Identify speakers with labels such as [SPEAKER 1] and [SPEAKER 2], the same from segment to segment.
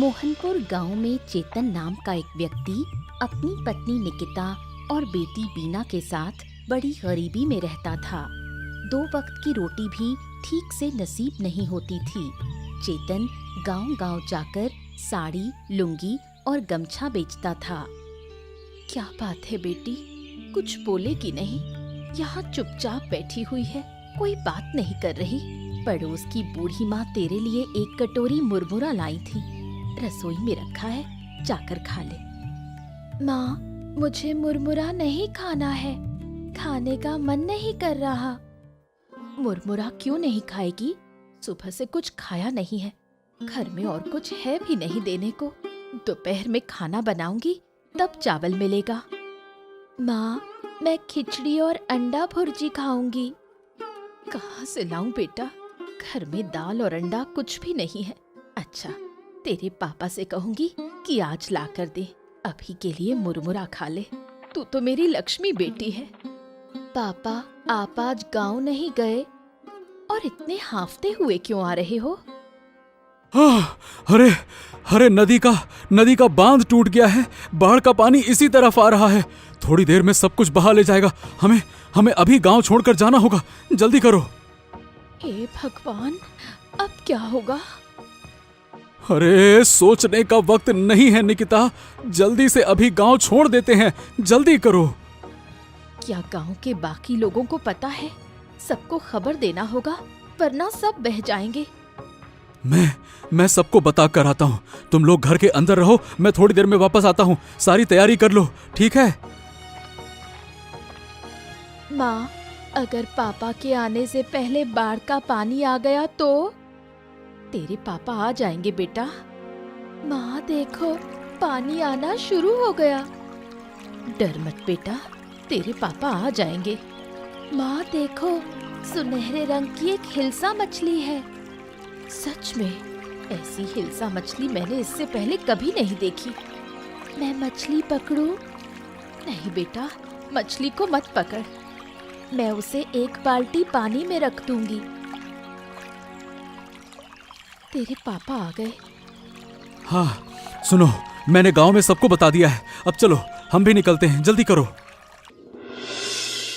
[SPEAKER 1] मोहनपुर गांव में चेतन नाम का एक व्यक्ति अपनी पत्नी निकिता और बेटी बीना के साथ बड़ी गरीबी में रहता था। 2 वक्त की रोटी भी ठीक से नसीब नहीं होती थी। चेतन गांव-गांव जाकर साड़ी, लुंगी और गमछा बेचता था। क्या बात है बेटी, कुछ बोलेगी नहीं? यहाँ चुपचाप बैठी हुई है, कोई बात नहीं कर रही। पड़ोस की बूढ़ी माँ तेरे लिए एक कटोरी मुरमुरा लाई थी, रसोई में रखा है, जाकर खा ले। माँ, मुझे मुरमुरा नहीं खाना है, खाने का मन नहीं कर रहा। मुरमुरा क्यों नहीं खाएगी? सुबह से कुछ खाया नहीं है, घर में और कुछ है भी नहीं देने को। दोपहर में खाना बनाऊंगी तब चावल मिलेगा। माँ, मैं खिचड़ी और अंडा भुर्जी खाऊंगी। कहाँ से लाऊं बेटा, घर में दाल और अंडा कुछ भी नहीं है। अच्छा, तेरे पापा से कहूंगी कि आज ला कर दे, अभी के लिए मुरमुरा खा ले। तू तो मेरी लक्ष्मी बेटी है। पापा, आप आज गांव नहीं गए और इतने हांफते हुए क्यों आ रहे हो?
[SPEAKER 2] अरे नदी का बांध टूट गया है। बाढ़ का पानी इसी तरफ आ रहा है। थोड़ी देर में सब कुछ बहा ले जाएगा। हमें अभी गांव छोड़कर जाना होगा। जल्दी करो।
[SPEAKER 1] हे भगवान, अब क्या होगा?
[SPEAKER 2] अरे सोचने का वक्त नहीं है निकिता, जल्दी से अभी गांव छोड़ देते हैं। जल्दी करो।
[SPEAKER 1] क्या गांव के बाकी लोगों को पता है? सबको खबर देना होगा, वरना सब बह जाएंगे।
[SPEAKER 2] मैं सबको बता कर आता हूँ। तुम लोग घर के अंदर रहो, मैं थोड़ी देर में वापस आता हूँ। सारी तैयारी कर लो, ठीक है?
[SPEAKER 1] माँ, अगर पापा के आने से पहले बाढ़ का पानी आ गया तो? तेरे पापा आ जाएंगे बेटा। माँ देखो, पानी आना शुरू हो गया। डर मत बेटा, तेरे पापा आ जाएंगे। माँ देखो, सुनहरे रंग की एक हिल्सा मछली है। सच में, ऐसी हिल्सा मछली मैंने इससे पहले कभी नहीं देखी। मैं मछली पकड़ूं? नहीं बेटा, मछली को मत पकड़, मैं उसे एक बाल्टी पानी में रख दूंगी। तेरे पापा आ गए।
[SPEAKER 2] हाँ सुनो, मैंने गांव में सबको बता दिया है। अब चलो, हम भी निकलते हैं, जल्दी करो।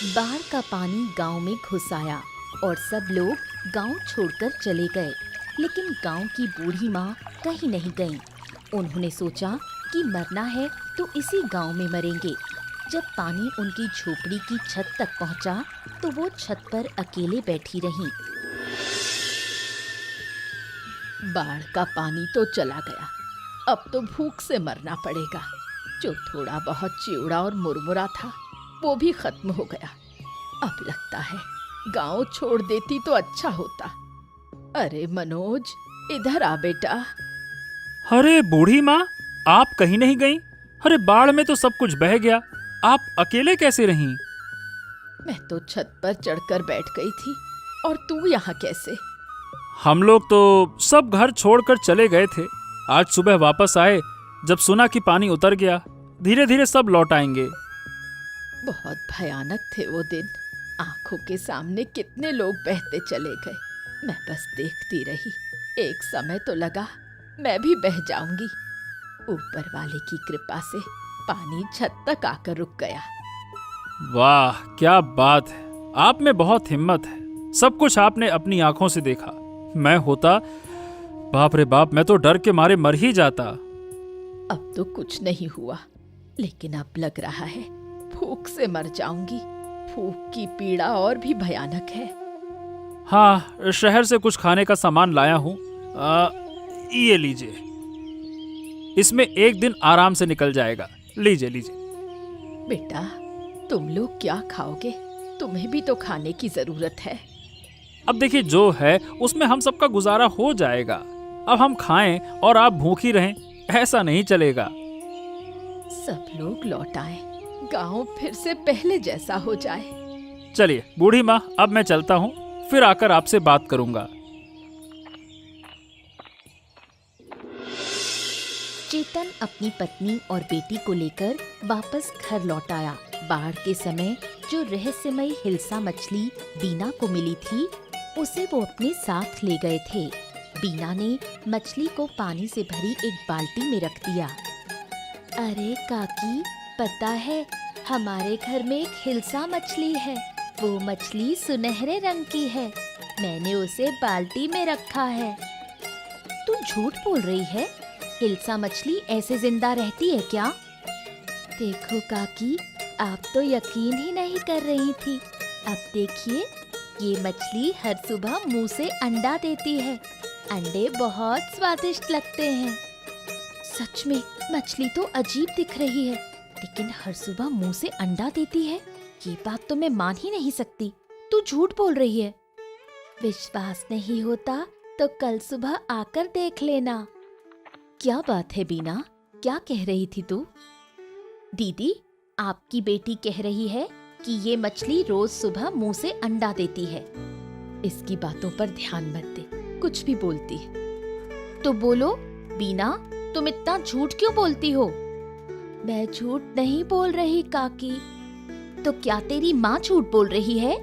[SPEAKER 1] बाढ़ का पानी गांव में घुस आया और सब लोग गांव छोड़कर चले गए। लेकिन गांव की बूढ़ी माँ कहीं नहीं गईं। उन्होंने सोचा कि मरना है तो इसी गांव में मरेंगे। जब पानी उनकी झोपड़ी की छत तक पहुंचा तो वो छत पर अकेले बैठी रहीं। बाढ़ का पानी तो चला गया, अब तो भूख से मरना पड़ेगा। जो थोड़ा बहुत चिवड़ा और मुरमुरा था वो भी खत्म हो गया। अब लगता है गांव छोड़ देती तो अच्छा होता। अरे मनोज, इधर आ बेटा।
[SPEAKER 3] अरे बूढ़ी माँ, आप कहीं नहीं गईं? अरे बाढ़ में तो सब कुछ बह गया, आप अकेले कैसे रहीं?
[SPEAKER 1] मैं तो छत पर चढ़कर बैठ गई थी, और तू यहाँ कैसे?
[SPEAKER 3] हम लोग तो सब घर छोड़कर चले गए थे। आज सुबह वापस आए, जब सुना कि पानी उतर गया। धीरे धीरे सब लौट आएंगे।
[SPEAKER 1] बहुत भयानक थे वो दिन। आंखों के सामने कितने लोग बहते चले गए। मैं बस देखती रही। एक समय तो लगा मैं भी बह जाऊंगी। ऊपर वाले की कृपा से पानी छत तक आकर रुक गया।
[SPEAKER 3] वाह, क्या बात है, आप में बहुत हिम्मत है। सब कुछ आपने अपनी आंखों से देखा। मैं होता, बाप रे बाप, मैं तो डर के मारे मर ही जाता।
[SPEAKER 1] अब तो कुछ नहीं हुआ, लेकिन अब लग रहा है भूख से मर जाऊंगी। भूख की पीड़ा और भी भयानक है।
[SPEAKER 3] हाँ, शहर से कुछ खाने का सामान लाया हूँ, ये लीजिए। इसमें एक दिन आराम से निकल जाएगा। लीजिए लीजिए।
[SPEAKER 1] बेटा, तुम लोग क्या खाओगे? तुम्हें भी तो खाने की जरूरत है।
[SPEAKER 3] अब देखिए, जो है उसमें हम सबका गुजारा हो जाएगा। अब हम खाएं और आप भूखी रहें, ऐसा नहीं चलेगा।
[SPEAKER 1] सब लोग लौट आए, गांव फिर से पहले जैसा हो जाए।
[SPEAKER 3] चलिए बूढ़ी माँ, अब मैं चलता हूँ, फिर आकर आपसे बात करूंगा।
[SPEAKER 1] चेतन अपनी पत्नी और बेटी को लेकर वापस घर लौट आया। बाढ़ के समय जो रहस्यमयी हिल्सा मछली बीना को मिली थी, उसे वो अपने साथ ले गए थे। बीना ने मछली को पानी से भरी एक बाल्टी में रख दिया। अरे काकी, पता है हमारे घर में एक हिल्सा मछली है। वो मछली सुनहरे रंग की है। मैंने उसे बाल्टी में रखा है। तू झूठ बोल रही है? हिल्सा मछली ऐसे जिंदा रहती है क्या? देखो काकी, आप तो यकीन ही नहीं कर रही थी। अब देखिए, ये मछली हर सुबह मुंह से अंडा देती है। अंडे बहुत स्वादिष्ट लगते हैं। सच में मछली तो अजीब दिख रही है, लेकिन हर सुबह मुंह से अंडा देती है। ये बात तो मैं मान ही नहीं सकती। तू झूठ बोल रही है। विश्वास नहीं होता तो कल सुबह आकर देख लेना। क्या बात है बीना, क्या कह रही थी तू? दीदी, आपकी बेटी कह रही है कि ये मछली रोज सुबह मुंह से अंडा देती है। इसकी बातों पर ध्यान मत दे, कुछ भी बोलती है। तो बोलो बीना, तुम इतना झूठ क्यों बोलती हो? मैं झूठ नहीं बोल रही काकी। तो क्या तेरी माँ झूठ बोल रही है?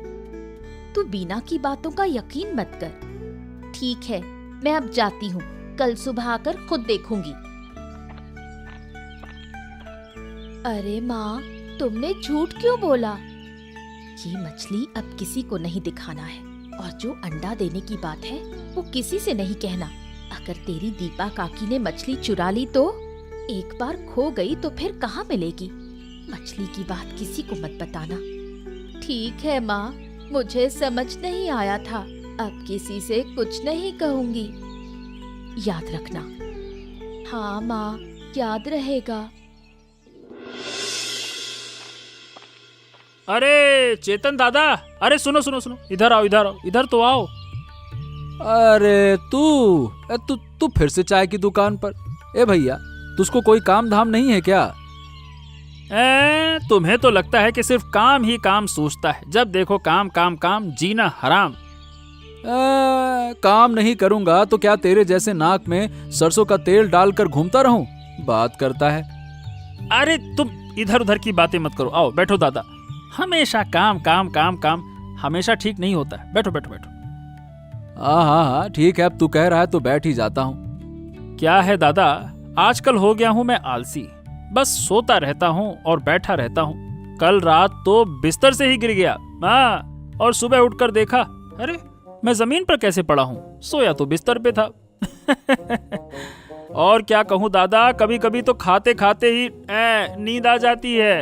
[SPEAKER 1] तू बीना की बातों का यकीन मत कर। ठीक है, मैं अब जाती हूँ। कल सुबह आकर खुद देखूंगी। अरे माँ, तुमने झूठ क्यों बोला? ये मछली अब किसी को नहीं दिखाना है, और जो अंडा देने की बात है वो किसी से नहीं कहना। अगर तेरी दीपा काकी ने मछली चुरा ली तो? एक बार खो गई तो फिर कहाँ मिलेगी? मछली की बात किसी को मत बताना। ठीक है माँ, मुझे समझ नहीं आया था। अब किसी से कुछ नहीं कहूंगी। याद रखना। हाँ माँ, याद रहेगा।
[SPEAKER 3] अरे चेतन दादा, अरे सुनो सुनो सुनो, इधर आओ इधर आओ, इधर तो आओ।
[SPEAKER 2] अरे तू फिर से चाय की दुकान पर? ए भैया, तुझको कोई काम धाम नहीं है क्या?
[SPEAKER 3] तुम्हें तो लगता है कि सिर्फ काम ही काम सोचता है। जब देखो काम काम काम, जीना हराम।
[SPEAKER 2] काम नहीं करूंगा तो क्या तेरे जैसे नाक में सरसों का तेल डालकर घूमता रहूं? बात करता है।
[SPEAKER 3] अरे तुम इधर उधर की बातें मत करो, आओ बैठो दादा। हमेशा काम काम काम काम हमेशा ठीक नहीं होता है। बैठो बैठो बैठो।
[SPEAKER 2] हाँ, ठीक है, अब तू कह रहा है तो बैठ ही जाता हूँ।
[SPEAKER 3] क्या है दादा, आजकल हो गया हूँ मैं आलसी। बस सोता रहता हूँ और बैठा रहता हूँ। कल रात तो बिस्तर से ही गिर गया। हाँ, और सुबह उठकर देखा, अरे मैं जमीन पर कैसे पड़ा हूँ? सोया तो बिस्तर पे था। और क्या कहूँ दादा, कभी कभी तो खाते खाते ही नींद आ जाती है।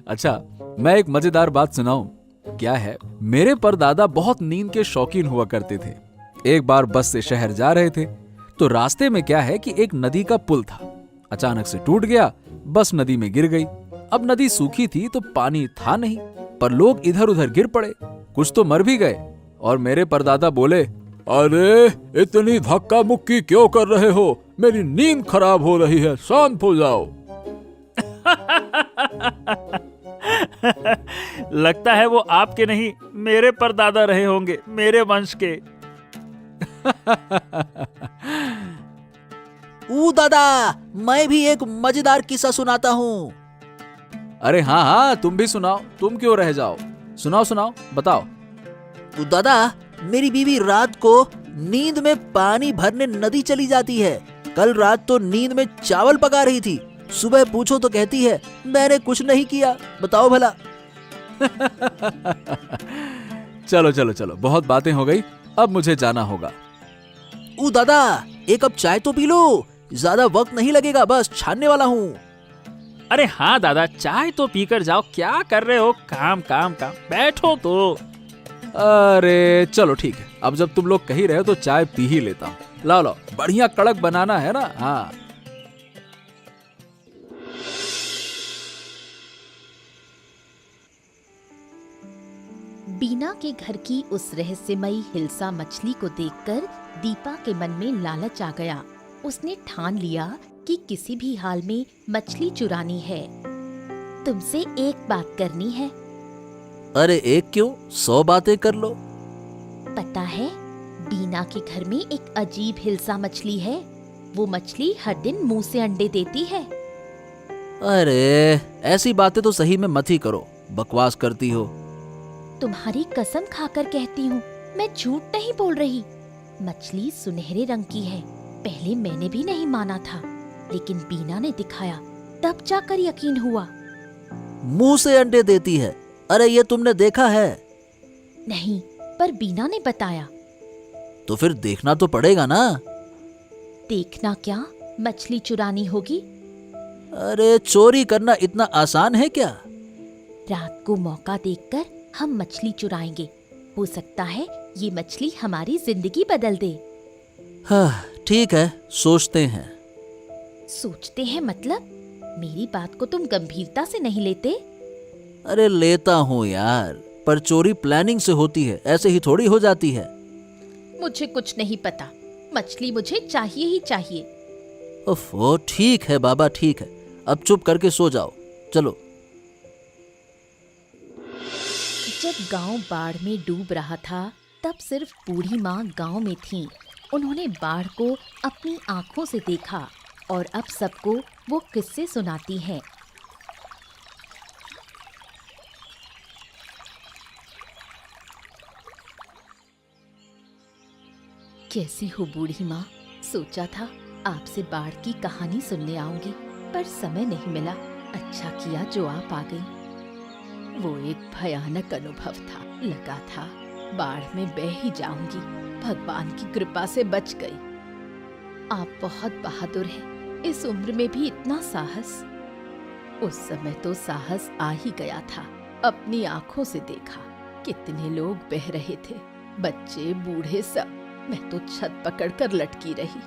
[SPEAKER 2] अच्छा, मैं एक मजेदार बात सुनाऊं? क्या है, मेरे परदादा बहुत नींद के शौकीन हुआ करते थे। एक बार बस से शहर जा रहे थे तो रास्ते में क्या है कि एक नदी का पुल था। अचानक से टूट गया, बस नदी में गिर गई। अब नदी सूखी थी तो पानी था नहीं, पर लोग इधर उधर गिर पड़े, कुछ तो मर भी गए। और मेरे परदादा बोले, अरे इतनी धक्का मुक्की क्यों कर रहे हो? मेरी नींद खराब हो रही है, शांत हो जाओ।
[SPEAKER 3] लगता है वो आपके नहीं, मेरे परदादा रहे होंगे, मेरे वंश के।
[SPEAKER 4] दादा, मैं भी एक मजेदार किस्सा सुनाता हूँ।
[SPEAKER 2] अरे हाँ, तुम भी सुनाओ, तुम क्यों रह जाओ? सुनाओ सुनाओ, बताओ।
[SPEAKER 4] दादा, मेरी बीवी रात को नींद में पानी भरने नदी चली जाती है। कल रात तो नींद में चावल पका रही थी। सुबह पूछो तो कहती है मैंने कुछ नहीं किया। बताओ भला।
[SPEAKER 2] चलो चलो चलो, बहुत बातें हो गई, अब मुझे जाना होगा।
[SPEAKER 4] दादा, एक कप चाय तो पी लो, ज्यादा वक्त नहीं लगेगा, बस छानने वाला हूँ।
[SPEAKER 3] अरे हाँ दादा, चाय तो पीकर जाओ, क्या कर रहे हो? काम काम काम, बैठो तो।
[SPEAKER 2] अरे चलो ठीक है, अब जब तुम लोग कह रहे हो तो चाय पी ही लेता हूँ। लाओ लाओ, बढ़िया कड़क बनाना है ना। हाँ।
[SPEAKER 1] बीना के घर की उस रहस्यमयी हिल्सा मछली को देखकर दीपा के मन में लालच आ गया। उसने ठान लिया कि किसी भी हाल में मछली चुरानी है। तुमसे एक बात करनी है।
[SPEAKER 4] अरे एक क्यों, 100 बातें कर लो।
[SPEAKER 1] पता है, बीना के घर में एक अजीब हिल्सा मछली है। वो मछली हर दिन मुंह से अंडे देती है।
[SPEAKER 4] अरे ऐसी बातें तो सही में मत ही करो, बकवास करती हो।
[SPEAKER 1] तुम्हारी कसम खाकर कहती हूँ, मैं झूठ नहीं बोल रही। मछली सुनहरे रंग की है। पहले मैंने भी नहीं माना था, लेकिन बीना ने दिखाया, तब जाकर यकीन हुआ।
[SPEAKER 4] मुंह से अंडे देती है। अरे ये तुमने देखा है?
[SPEAKER 1] नहीं, पर बीना ने बताया।
[SPEAKER 4] तो फिर देखना तो पड़ेगा ना।
[SPEAKER 1] देखना क्या, मछली चुरानी होगी।
[SPEAKER 4] अरे चोरी करना इतना आसान है क्या?
[SPEAKER 1] रात को मौका देखकर हम मछली चुराएंगे। हो सकता है ये मछली हमारी जिंदगी बदल दे।
[SPEAKER 4] हाँ ठीक है, सोचते हैं।
[SPEAKER 1] सोचते हैं मतलब? मेरी बात को तुम गंभीरता से नहीं लेते?
[SPEAKER 4] अरे लेता हूँ यार, पर चोरी प्लानिंग से होती है, ऐसे ही थोड़ी हो जाती है।
[SPEAKER 1] मुझे कुछ नहीं पता। मछली मुझे चाहिए ही चाहिए।
[SPEAKER 4] ओफो, ठीक है बाबा, ठीक है। अब चुप करके सो जाओ, चलो।
[SPEAKER 1] जब गांव बाढ़ में डूब रहा था, तब सिर्फ बूढ़ी माँ गांव में थीं। उन्होंने बाढ़ को अपनी आंखों से देखा और अब सबको वो किस्से सुनाती हैं। कैसी हो बूढ़ी माँ? सोचा था आपसे बाढ़ की कहानी सुनने आऊंगी, पर समय नहीं मिला। अच्छा किया जो आप आ गई। वो एक भयानक अनुभव था। लगा था बाढ़ में बह ही जाऊंगी। भगवान की कृपा से बच गई। आप बहुत बहादुर हैं। इस उम्र में भी इतना साहस। उस समय तो साहस आ ही गया था। अपनी आंखों से देखा कितने लोग बह रहे थे, बच्चे बूढ़े सब। मैं तो छत पकड़कर लटकी रही।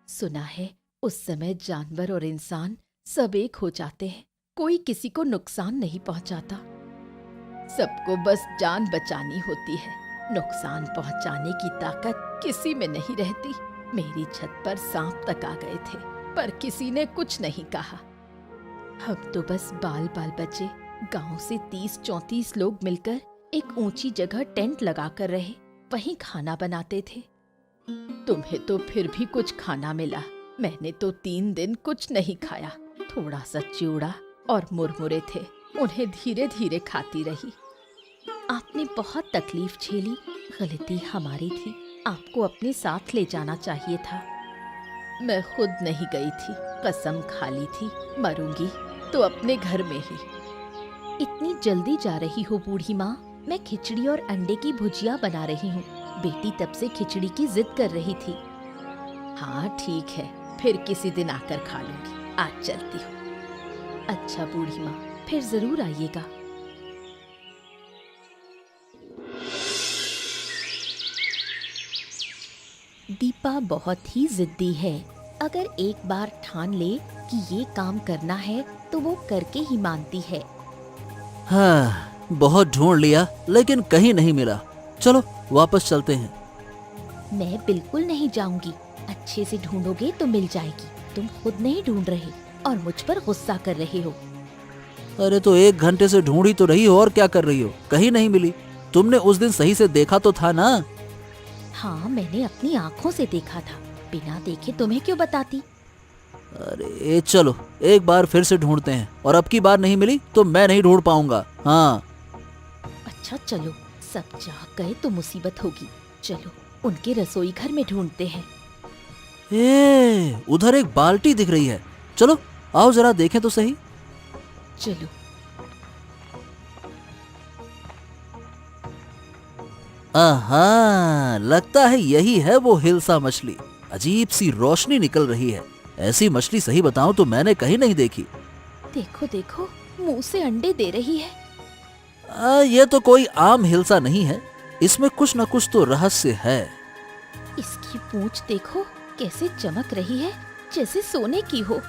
[SPEAKER 1] सुना है उस समय जानवर और इंसान सब एक हो जाते हैं। कोई किसी को नुकसान नहीं पहुंचाता। सबको बस जान बचानी होती है। नुकसान पहुंचाने की ताकत किसी में नहीं रहती। मेरी छत पर सांप तक आ गए थे, पर किसी ने कुछ नहीं कहा। हम तो बस बाल बाल बचे। गांव से 30-34 लोग मिलकर एक ऊंची जगह टेंट लगाकर रहे। वहीं खाना बनाते थे। तुम्हें तो फिर भी कुछ खाना मिला। मैंने तो 3 दिन कुछ नहीं खाया। थोड़ा सा चिवड़ा और मुरमुरे थे, उन्हें धीरे धीरे खाती रही। आपने बहुत तकलीफ झेली। गलती हमारी थी। आपको अपने साथ ले जाना चाहिए था। मैं खुद नहीं गई थी। कसम खा ली थी, मरूंगी तो अपने घर में ही। इतनी जल्दी जा रही हो बूढ़ी माँ? मैं खिचड़ी और अंडे की भुजिया बना रही हूँ। बेटी तब से खिचड़ी की जिद कर रही थी। हाँ ठीक है, फिर किसी दिन आकर खा लूंगी। आज चलती हूँ। अच्छा बूढ़ी माँ, फिर जरूर आइएगा। दीपा बहुत ही जिद्दी है। अगर एक बार ठान ले कि ये काम करना है तो वो करके ही मानती है।
[SPEAKER 4] हाँ, बहुत ढूंढ लिया लेकिन कहीं नहीं मिला। चलो वापस चलते हैं।
[SPEAKER 1] मैं बिल्कुल नहीं जाऊंगी। अच्छे से ढूंढोगे तो मिल जाएगी। तुम खुद नहीं ढूंढ रहे और मुझ पर गुस्सा कर रहे हो।
[SPEAKER 4] अरे तो 1 घंटे से ढूंढी तो रही हो, और क्या कर रही हो? कहीं नहीं मिली। तुमने उस दिन सही से देखा तो था ना?
[SPEAKER 1] हाँ, मैंने अपनी आँखों से देखा था। बिना देखे तुम्हें क्यों बताती?
[SPEAKER 4] अरे चलो एक बार फिर से ढूंढते हैं, और अब की बार नहीं मिली तो मैं नहीं ढूंढ पाऊंगा। हाँ
[SPEAKER 1] अच्छा चलो, सब जाग गए तो मुसीबत होगी। चलो उनके रसोई घर में ढूंढते हैं।
[SPEAKER 4] उधर एक बाल्टी दिख रही है। चलो आओ जरा देखें तो सही।
[SPEAKER 1] चलो।
[SPEAKER 4] आहा, लगता है यही है वो हिल्सा मछली। अजीब सी रोशनी निकल रही है। ऐसी मछली सही बताऊं तो मैंने कहीं नहीं देखी।
[SPEAKER 1] देखो देखो, मुंह से अंडे दे रही है।
[SPEAKER 4] ये तो कोई आम हिल्सा नहीं है। इसमें कुछ न कुछ तो रहस्य है।
[SPEAKER 1] इसकी पूंछ देखो कैसे चमक रही है, जैसे सोने की हो।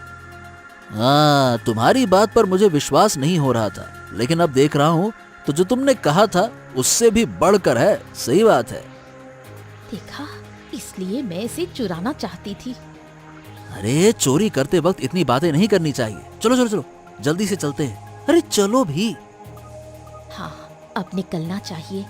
[SPEAKER 4] तुम्हारी बात पर मुझे विश्वास नहीं हो रहा था, लेकिन अब देख रहा हूँ तो जो तुमने कहा था उससे भी बढ़कर है। सही बात है।
[SPEAKER 1] देखा, इसलिए मैं इसे चुराना चाहती थी।
[SPEAKER 4] अरे चोरी करते वक्त इतनी बातें नहीं करनी चाहिए। चलो चलो चलो, जल्दी से चलते हैं। अरे चलो भी।
[SPEAKER 1] हाँ, अब निकलना चाहिए।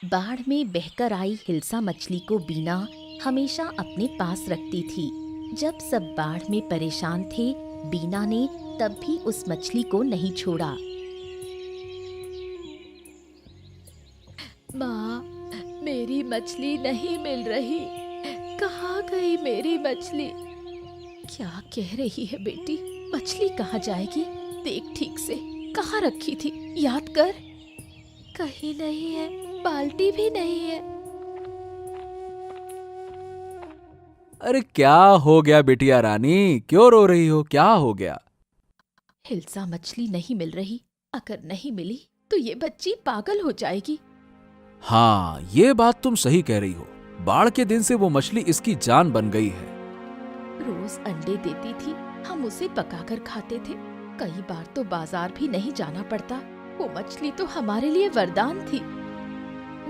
[SPEAKER 1] बाढ़ में बहकर आई हिल्सा मछली को बीना हमेशा अपने पास रखती थी। जब सब बाढ़ में परेशान थे, बीना ने तब भी उस मछली को नहीं छोड़ा। माँ, मेरी मछली नहीं मिल रही। कहाँ गई मेरी मछली? क्या कह रही है बेटी? मछली कहाँ जाएगी? देख ठीक से, कहाँ रखी थी? याद कर। कहीं नहीं है, बाल्टी भी नहीं है।
[SPEAKER 2] अरे क्या हो गया बिटिया रानी, क्यों रो रही हो? क्या हो गया?
[SPEAKER 1] हिल्सा मछली नहीं मिल रही। अगर नहीं मिली तो ये बच्ची पागल हो जाएगी।
[SPEAKER 2] हाँ, ये बात तुम सही कह रही हो। बाढ़ के दिन से वो मछली इसकी जान बन गई है।
[SPEAKER 1] रोज अंडे देती थी, हम उसे पकाकर खाते थे। कई बार तो बाजार भी नहीं जाना पड़ता। वो मछली तो हमारे लिए वरदान थी।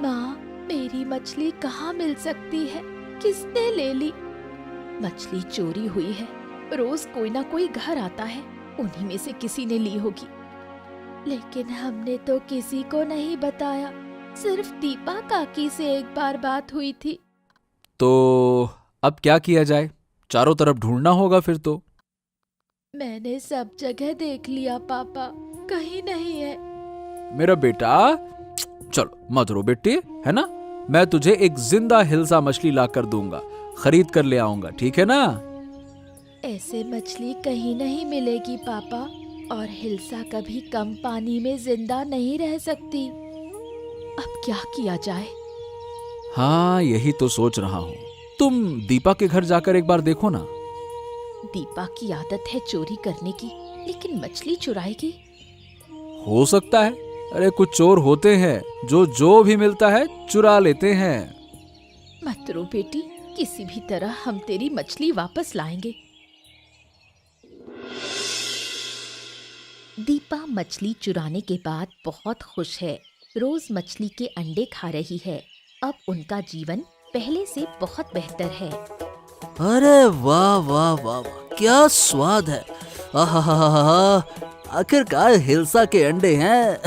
[SPEAKER 1] माँ, मेरी मछली कहाँ मिल सकती है? किसने ले ली? मछली चोरी हुई है। रोज कोई ना कोई घर आता है, उन्हीं में से किसी ने ली होगी। लेकिन हमने तो किसी को नहीं बताया। सिर्फ दीपा काकी से एक बार बात हुई थी।
[SPEAKER 2] तो अब क्या किया जाए? चारों तरफ ढूंढना होगा फिर तो।
[SPEAKER 1] मैंने सब जगह देख लिया पापा, कहीं नहीं है।
[SPEAKER 2] मेरा बेटा, चलो मत रो बेटी, है ना? मैं तुझे एक जिंदा हिल्सा मछली ला कर दूंगा, खरीद कर ले आऊंगा, ठीक है ना?
[SPEAKER 1] ऐसे मछली कहीं नहीं मिलेगी पापा, और हिल्सा कभी कम पानी में जिंदा नहीं रह सकती। अब क्या किया जाए?
[SPEAKER 2] हाँ, यही तो सोच रहा हूँ। तुम दीपा के घर जाकर एक बार देखो ना।
[SPEAKER 1] दीपा की आदत है चोरी करने की, लेकिन मछली चुराएगी?
[SPEAKER 2] हो सकता है। अरे कुछ चोर होते हैं जो भी मिलता है चुरा लेते हैं।
[SPEAKER 1] मत रो बेटी, किसी भी तरह हम तेरी मछली वापस लाएंगे। दीपा मछली चुराने के बाद बहुत खुश है। रोज मछली के अंडे खा रही है। अब उनका जीवन पहले से बहुत बेहतर है।
[SPEAKER 4] अरे वाह वाह वाह वाह, क्या स्वाद है। आहा, आखिरकार हिल्सा के अंडे हैं।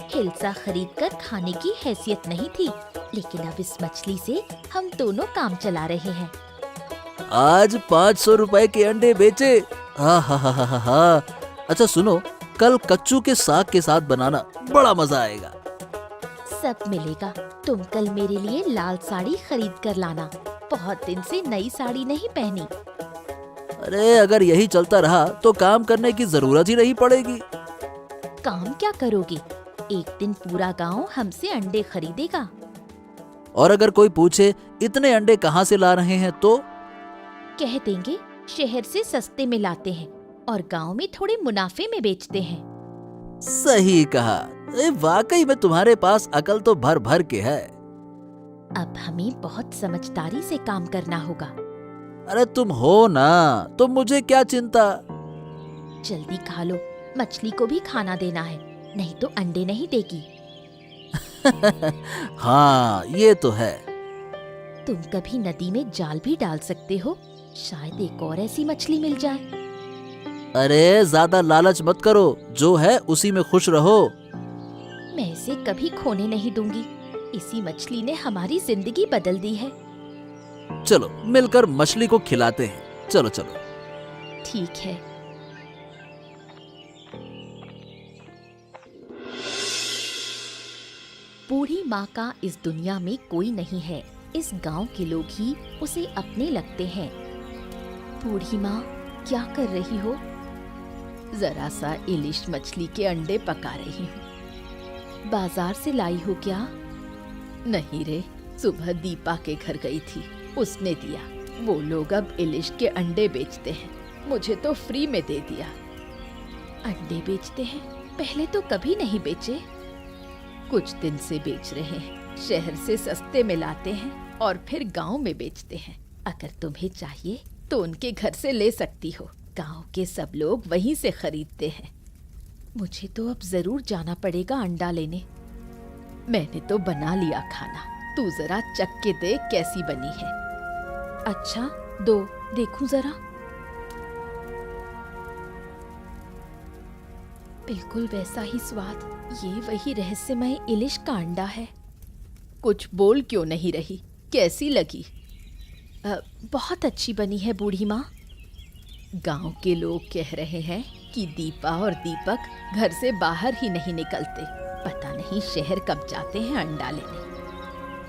[SPEAKER 1] हिल्सा खरीदकर खाने की हैसियत नहीं थी, लेकिन अब इस मछली से हम दोनों काम चला रहे हैं।
[SPEAKER 4] आज 500 रुपए के अंडे बेचे। हा। अच्छा सुनो, कल कच्चू के साग के साथ बनाना, बड़ा मजा आएगा।
[SPEAKER 1] सब मिलेगा। तुम कल मेरे लिए लाल साड़ी खरीद कर लाना। बहुत दिन से नई साड़ी नहीं पहनी।
[SPEAKER 4] अरे अगर यही चलता रहा तो काम करने की जरूरत ही नहीं पड़ेगी।
[SPEAKER 1] काम क्या करोगे? एक दिन पूरा गांव हमसे अंडे खरीदेगा।
[SPEAKER 4] और अगर कोई पूछे इतने अंडे कहाँ से ला रहे हैं तो
[SPEAKER 1] कह देंगे शहर से सस्ते में लाते हैं और गांव में थोड़े मुनाफे में बेचते हैं।
[SPEAKER 4] सही कहा। वाकई में तुम्हारे पास अकल तो भर भर के है।
[SPEAKER 1] अब हमें बहुत समझदारी से काम करना होगा।
[SPEAKER 4] अरे तुम हो ना, तो मुझे क्या चिंता।
[SPEAKER 1] जल्दी खा लो, मछली को भी खाना देना है, नहीं तो अंडे नहीं देगी।
[SPEAKER 4] हाँ ये तो है।
[SPEAKER 1] तुम कभी नदी में जाल भी डाल सकते हो, शायद एक और ऐसी मछली मिल जाए।
[SPEAKER 4] अरे ज्यादा लालच मत करो, जो है उसी में खुश रहो।
[SPEAKER 1] मैं इसे कभी खोने नहीं दूंगी। इसी मछली ने हमारी जिंदगी बदल दी है।
[SPEAKER 4] चलो मिलकर मछली को खिलाते हैं। चलो चलो।
[SPEAKER 1] ठीक है। बूढ़ी माँ का इस दुनिया में कोई नहीं है। इस गांव के लोग ही उसे अपने लगते हैं। बूढ़ी माँ, क्या कर रही हो? जरा सा इलिश मछली के अंडे पका रही हूँ। बाजार से लाई हो क्या? नहीं रे, सुबह दीपा के घर गई थी, उसने दिया। वो लोग अब इलिश के अंडे बेचते हैं, मुझे तो फ्री में दे दिया। अंडे बेचते हैं? पहले तो कभी नहीं बेचे। कुछ दिन से बेच रहे हैं। शहर से सस्ते में लाते हैं और फिर गांव में बेचते हैं। अगर तुम्हें चाहिए तो उनके घर से ले सकती हो। गांव के सब लोग वहीं से खरीदते हैं। मुझे तो अब जरूर जाना पड़ेगा अंडा लेने। मैंने तो बना लिया खाना, तू जरा चख के देख कैसी बनी है। अच्छा, दो देखूं जरा। बिल्कुल वैसा ही स्वाद। ये वही रहस्यमय इलिश का अंडा है। कुछ बोल क्यों नहीं रही? कैसी लगी? बहुत अच्छी बनी है बूढ़ी माँ। गांव के लोग कह रहे हैं कि दीपा और दीपक घर से बाहर ही नहीं निकलते। पता नहीं शहर कब जाते हैं अंडा लेने।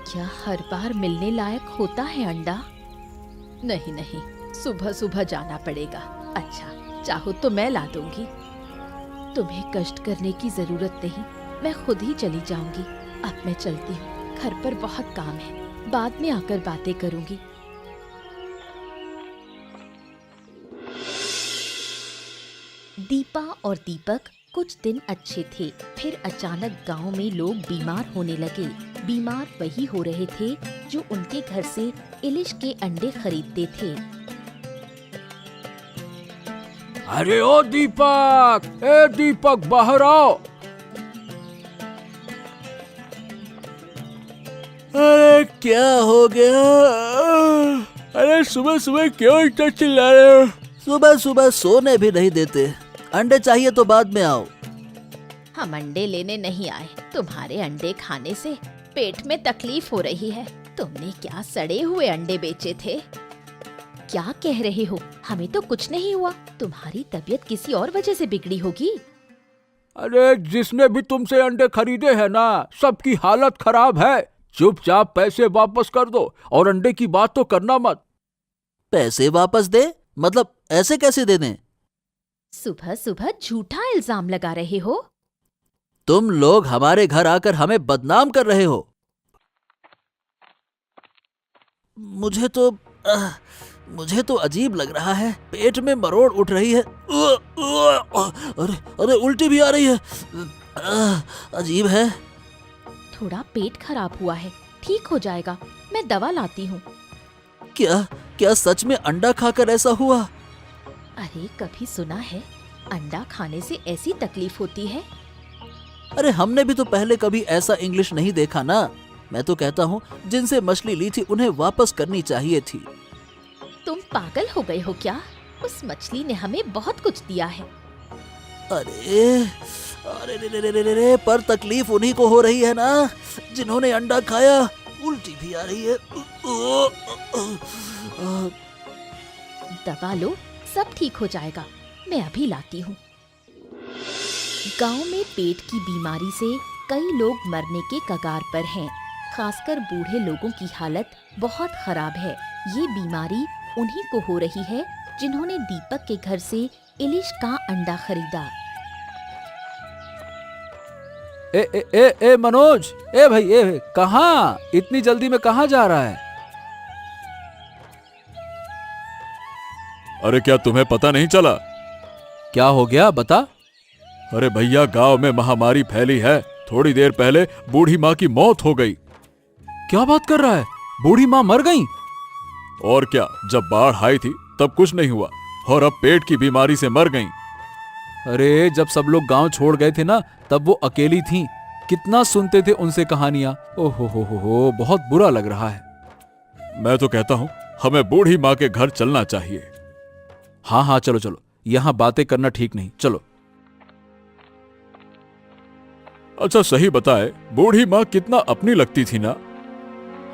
[SPEAKER 1] क्या हर बार मिलने लायक होता है अंडा? नहीं नहीं, सुबह सुबह जाना पड़ेगा। अच्छा, चाहो तो मैं ला दूंगी। तुम्हें कष्ट करने की जरूरत नहीं, मैं खुद ही चली जाऊंगी। अब मैं चलती हूँ, घर पर बहुत काम है, बाद में आकर बातें करूंगी। दीपा और दीपक कुछ दिन अच्छे थे, फिर अचानक गांव में लोग बीमार होने लगे। बीमार वही हो रहे थे जो उनके घर से इलिश के अंडे खरीदते थे।
[SPEAKER 2] अरे ओ दीपक, ए दीपक बाहर आओ।
[SPEAKER 4] अरे क्या हो गया?
[SPEAKER 2] अरे सुबह सुबह क्यों इतना चिल्ला रहे हो?
[SPEAKER 4] सुबह सुबह सोने भी नहीं देते। अंडे चाहिए तो बाद में आओ।
[SPEAKER 1] हम अंडे लेने नहीं आए, तुम्हारे अंडे खाने से पेट में तकलीफ हो रही है। तुमने क्या सड़े हुए अंडे बेचे थे? क्या कह रहे हो? हमें तो कुछ नहीं हुआ, तुम्हारी तबीयत किसी और वजह से बिगड़ी होगी।
[SPEAKER 2] अरे जिसने भी तुमसे अंडे खरीदे हैं ना, सबकी हालत खराब है। चुपचाप पैसे वापस कर दो और अंडे की बात तो करना मत।
[SPEAKER 4] पैसे वापस दे? मतलब ऐसे कैसे दे दें?
[SPEAKER 1] सुबह सुबह झूठा इल्जाम लगा रहे हो।
[SPEAKER 4] तुम लोग हमारे घर आकर हमें बदनाम कर रहे हो। मुझे तो अजीब लग रहा है। पेट में मरोड़ उठ रही है। अरे अरे उल्टी भी आ रही है। अजीब है।
[SPEAKER 1] थोड़ा पेट खराब हुआ है, ठीक हो जाएगा। मैं दवा लाती हूँ।
[SPEAKER 4] क्या सच में अंडा खाकर ऐसा हुआ?
[SPEAKER 1] अरे कभी सुना है अंडा खाने से ऐसी तकलीफ होती है?
[SPEAKER 4] अरे हमने भी तो पहले कभी ऐसा इंग्लिश नहीं देखा ना। मैं तो कहता हूँ जिनसे मछली ली थी उन्हें वापस करनी चाहिए थी।
[SPEAKER 1] तुम पागल हो गए हो क्या? उस मछली ने हमें बहुत कुछ दिया है।
[SPEAKER 4] अरे अरे रे, पर तकलीफ उन्हीं को हो रही है ना जिन्होंने अंडा खाया। उल्टी भी आ रही है।
[SPEAKER 1] दवा लो, सब ठीक हो जाएगा। मैं अभी लाती हूँ। गांव में पेट की बीमारी से कई लोग मरने के कगार पर हैं। खासकर बूढ़े लोगों की हालत बहुत खराब है। ये बीमारी उन्हीं को हो रही है जिन्होंने दीपक के घर से इलिश का अंडा खरीदा।
[SPEAKER 2] ए मनोज, ए भाई, कहाँ? इतनी जल्दी में कहाँ जा रहा है?
[SPEAKER 5] अरे क्या तुम्हें पता नहीं चला?
[SPEAKER 2] क्या हो गया, बता।
[SPEAKER 5] अरे भैया, गांव में महामारी फैली है। थोड़ी देर पहले बूढ़ी माँ की मौत हो गई।
[SPEAKER 2] क्या बात कर रहा है? बूढ़ी माँ मर गई?
[SPEAKER 5] और क्या, जब बाढ़ आई थी तब कुछ नहीं हुआ और अब पेट की बीमारी से मर गई।
[SPEAKER 2] अरे जब सब लोग गांव छोड़ गए थे ना, तब वो अकेली थीं। कितना सुनते थे उनसे कहानियां। ओहो हो, बहुत बुरा लग रहा है।
[SPEAKER 5] मैं तो कहता हूँ हमें बूढ़ी माँ के घर चलना चाहिए।
[SPEAKER 2] हाँ, चलो, यहाँ बातें करना ठीक नहीं, चलो।
[SPEAKER 5] अच्छा सही बताए, बूढ़ी माँ कितना अपनी लगती थी ना।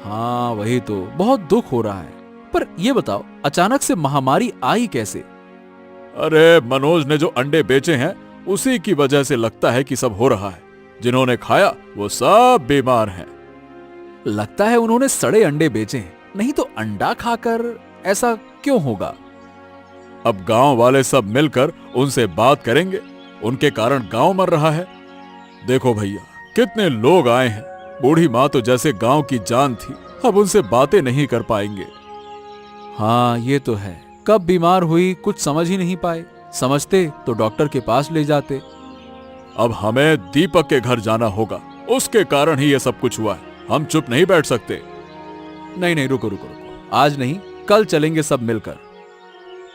[SPEAKER 2] हाँ वही तो, बहुत दुख हो रहा है। पर ये बताओ, अचानक से महामारी आई कैसे?
[SPEAKER 5] अरे मनोज ने जो अंडे बेचे हैं उसी की वजह से लगता है कि सब हो रहा है। जिन्होंने खाया वो सब बीमार हैं।
[SPEAKER 2] लगता है उन्होंने सड़े अंडे बेचे हैं, नहीं तो अंडा खाकर ऐसा क्यों होगा?
[SPEAKER 5] अब गांव वाले सब मिलकर उनसे बात करेंगे। उनके कारण गांव मर रहा है। देखो भैया, कितने लोग आए हैं। बूढ़ी माँ तो जैसे गांव की जान थी, अब उनसे बातें नहीं कर पाएंगे।
[SPEAKER 2] हाँ ये तो है। कब बीमार हुई कुछ समझ ही नहीं पाए। समझते तो डॉक्टर के पास ले जाते।
[SPEAKER 5] अब हमें दीपक के घर जाना होगा। उसके कारण ही ये सब कुछ हुआ है। हम चुप नहीं बैठ सकते।
[SPEAKER 2] नहीं, रुको। आज नहीं, कल चलेंगे सब मिलकर।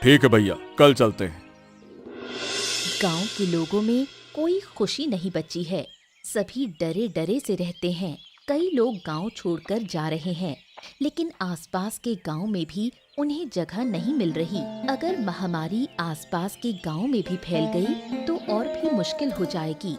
[SPEAKER 5] ठीक है भैया, कल चलते हैं।
[SPEAKER 1] गांव के लोगों में कोई खुशी नहीं बची है। सभी डरे डरे से रहते हैं। कई लोग गांव छोड़कर जा रहे हैं, लेकिन आसपास के गांव में भी उन्हें जगह नहीं मिल रही। अगर महामारी आसपास के गांव में भी फैल गई तो और भी मुश्किल हो जाएगी।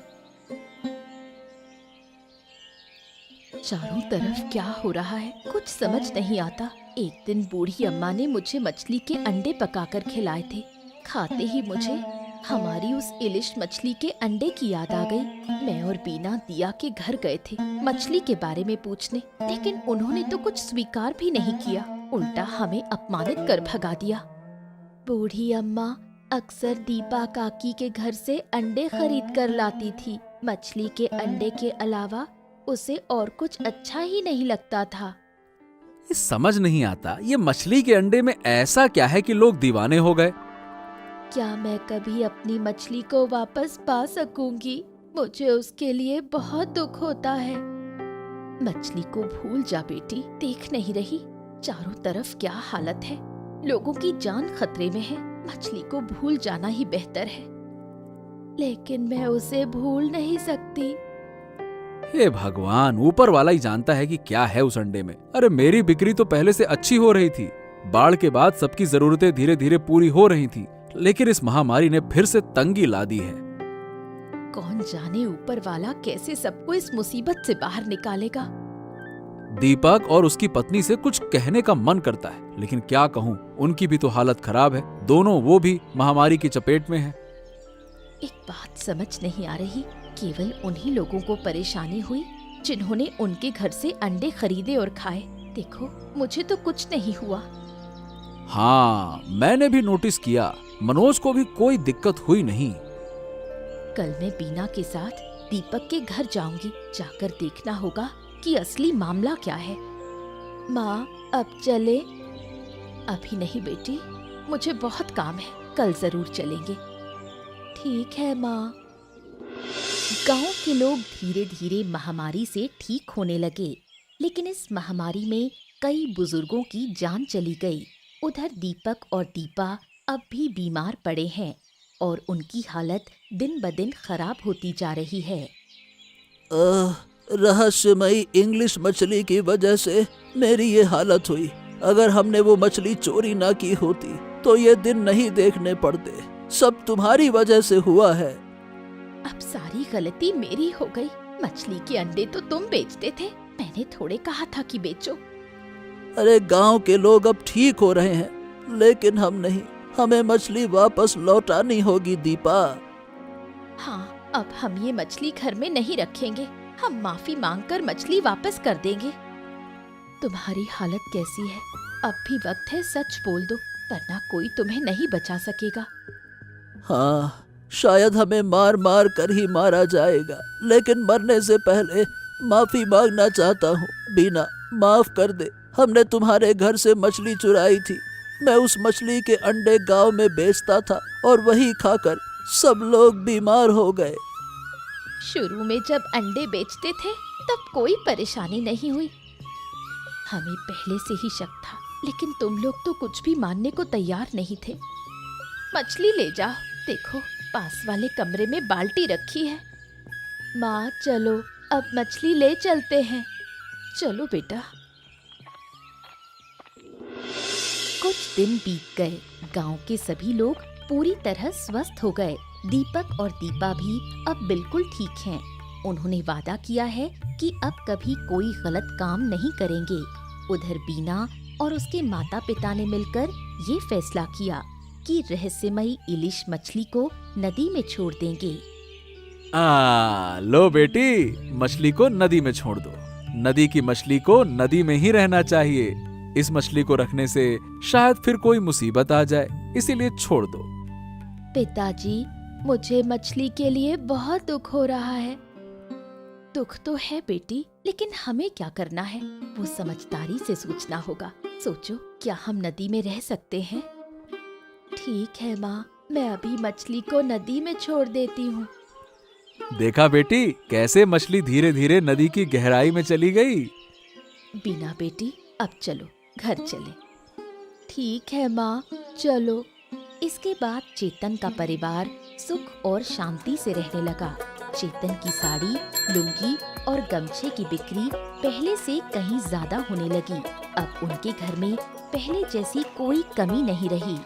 [SPEAKER 1] चारों तरफ क्या हो रहा है कुछ समझ नहीं आता। एक दिन बूढ़ी अम्मा ने मुझे मछली के अंडे पकाकर खिलाए थे। खाते ही मुझे हमारी उस इलिश मछली के अंडे की याद आ गई। मैं और बीना दिया के घर गए थे मछली के बारे में पूछने, लेकिन उन्होंने तो कुछ स्वीकार भी नहीं किया, उल्टा हमें अपमानित कर भगा दिया। बूढ़ी अम्मा अक्सर दीपा काकी के घर से अंडे खरीद कर लाती थी। मछली के अंडे के अलावा उसे और कुछ अच्छा ही नहीं लगता था।
[SPEAKER 2] ये समझ नहीं आता, ये मछली के अंडे में ऐसा क्या है कि लोग दीवाने हो गए?
[SPEAKER 1] क्या मैं कभी अपनी मछली को वापस पा सकूंगी? मुझे उसके लिए बहुत दुख होता है। मछली को भूल जा बेटी, देख नहीं रही चारों तरफ क्या हालत है, लोगों की जान खतरे में है। मछली को भूल जाना ही बेहतर है। लेकिन मैं उसे भूल नहीं सकती।
[SPEAKER 2] हे भगवान, ऊपर वाला ही जानता है कि क्या है उस अंडे में। अरे मेरी बिक्री तो पहले से अच्छी हो रही थी, बाढ़ के बाद सबकी जरूरतें धीरे धीरे पूरी हो रही थी, लेकिन इस महामारी ने फिर से तंगी ला दी है।
[SPEAKER 1] कौन जाने ऊपर वाला कैसे सबको इस मुसीबत से बाहर निकालेगा।
[SPEAKER 2] दीपक और उसकी पत्नी से कुछ कहने का मन करता है, लेकिन क्या कहूँ, उनकी भी तो हालत खराब है। दोनों वो भी महामारी की चपेट में है।
[SPEAKER 1] एक बात समझ नहीं आ रही, केवल उन्हीं लोगों को परेशानी हुई जिन्होंने उनके घर से अंडे खरीदे और खाए। देखो मुझे तो कुछ नहीं हुआ।
[SPEAKER 2] हाँ, मैंने भी नोटिस किया, मनोज को भी कोई दिक्कत हुई नहीं।
[SPEAKER 1] कल मैं बीना के साथ दीपक के घर जाऊंगी, जाकर देखना होगा कि असली मामला क्या है। माँ अब चले? अभी नहीं बेटी, मुझे बहुत काम है, कल जरूर चलेंगे। ठीक है माँ। गांव के लोग धीरे धीरे महामारी से ठीक होने लगे, लेकिन इस महामारी में कई बुजुर्गों की जान चली गई। उधर दीपक और दीपा अब भी बीमार पड़े हैं और उनकी हालत दिन ब दिन खराब होती जा रही है।
[SPEAKER 4] रहस्यमयी इंग्लिश मछली की वजह से मेरी ये हालत हुई। अगर हमने वो मछली चोरी ना की होती तो ये दिन नहीं देखने पड़ते। सब तुम्हारी वजह से हुआ है।
[SPEAKER 1] अब सारी गलती मेरी हो गई। मछली के अंडे तो तुम बेचते थे, मैंने थोड़े कहा था कि बेचो।
[SPEAKER 4] अरे गांव के लोग अब ठीक हो रहे हैं, लेकिन हम नहीं। हमें मछली वापस लौटानी होगी दीपा।
[SPEAKER 1] हाँ, अब हम ये मछली घर में नहीं रखेंगे। हम माफी मांगकर मछली वापस कर देंगे। तुम्हारी हालत कैसी है? अब भी वक्त है, सच बोल दो, वरना कोई तुम्हें नहीं बचा सकेगा।
[SPEAKER 4] हाँ, शायद हमें मार मार कर ही मारा जाएगा, लेकिन मरने से पहले माफी मांगना चाहता हूँ। बीना, माफ कर दे। हमने तुम्हारे घर से मछली चुराई थी। मैं उस मछली के अंडे गांव में बेचता था और वही खाकर सब लोग बीमार हो गए।
[SPEAKER 1] शुरू में जब अंडे बेचते थे तब कोई परेशानी नहीं हुई। हमें पहले से ही शक था, लेकिन तुम लोग तो कुछ भी मानने को तैयार नहीं थे। मछली ले जाओ, देखो पास वाले कमरे में बाल्टी रखी है। माँ चलो, अब मछली ले चलते हैं। चलो बेटा। कुछ दिन बीत गए। गांव के सभी लोग पूरी तरह स्वस्थ हो गए। दीपक और दीपा भी अब बिल्कुल ठीक हैं। उन्होंने वादा किया है कि अब कभी कोई गलत काम नहीं करेंगे। उधर बीना और उसके माता पिता ने मिलकर ये फैसला किया कि रहस्यमयी इलिश मछली को नदी में छोड़ देंगे।
[SPEAKER 2] लो बेटी, मछली को नदी में छोड़ दो। नदी की मछली को नदी में ही रहना चाहिए। इस मछली को रखने से शायद फिर कोई मुसीबत आ जाए, इसीलिए छोड़ दो।
[SPEAKER 1] पिताजी, मुझे मछली के लिए बहुत दुख हो रहा है। दुख तो है बेटी, लेकिन हमें क्या करना है वो समझदारी से सोचना होगा। सोचो, क्या हम नदी में रह सकते हैं? ठीक है माँ, मैं अभी मछली को नदी में छोड़ देती हूँ।
[SPEAKER 2] देखा बेटी, कैसे मछली धीरे धीरे नदी की गहराई में चली गई।
[SPEAKER 1] बीना बेटी, अब चलो घर चले। ठीक है माँ, चलो। इसके बाद चेतन का परिवार सुख और शांति से रहने लगा। चेतन की साड़ी, लुंगी और गमछे की बिक्री पहले से कहीं ज्यादा होने लगी। अब उनके घर में पहले जैसी कोई कमी नहीं रही।